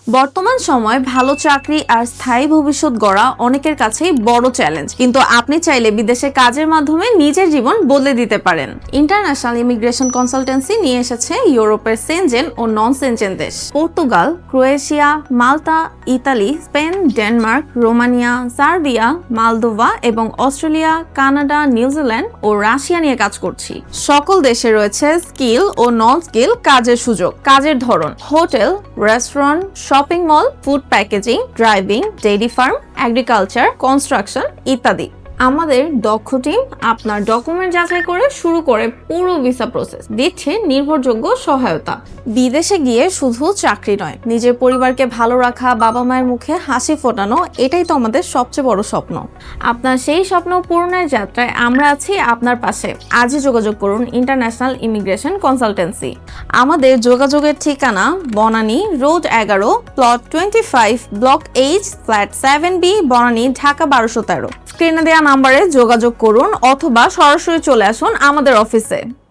বর্তমান সময় ভালো চাকরি আর স্থায়ী ভবিষ্যৎ গড়া অনেকের কাছেই বড় চ্যালেঞ্জ, কিন্তু আপনি চাইলে বিদেশে কাজের মাধ্যমে নিজের জীবন বদলে দিতে পারেন। ইন্টারন্যাশনাল ইমিগ্রেশন কনসালটেন্সি নিয়ে এসেছে ইউরোপের সেনজেন ও নন সেনজেন দেশ Portugal, Croatia, Malta, Italy, Spain, Denmark, Romania, Serbia, Moldova এবং অস্ট্রেলিয়া, কানাডা, নিউজিল্যান্ড ও রাশিয়া নিয়ে কাজ করছি। সকল দেশে রয়েছে স্কিল ও নন স্কিল কাজের সুযোগ। কাজের ধরন: hotel, restaurant, shopping mall, food packaging, driving, dairy farm, agriculture, construction ইত্যাদি। আমাদের দক্ষ টিম আপনার ডকুমেন্ট যাচাই করে শুরু করে পুরো ভিসা প্রসেস দিচ্ছে নির্ভরযোগ্য সহায়তা। বিদেশে গিয়ে শুধু চাকরি নয়, নিজের পরিবারকে ভালো রাখা, বাবা মায়ের মুখে হাসি ফোটানো, এটাই তো আমাদের সবচেয়ে বড় স্বপ্ন। আপনার সেই স্বপ্ন পূরণের যাত্রায় আমরা আছি আপনার পাশে। আজই যোগাযোগ করুন ইন্টারন্যাশনাল ইমিগ্রেশন কনসালটেন্সি। আমাদের যোগাযোগের ঠিকানা Banani road 11, plot 25, block H, flat 7B, Banani, Dhaka 1213। স্ক্রিনে দেওয়া নাম্বারে যোগাযোগ করুন অথবা সরাসরি চলে আসুন আমাদের অফিসে।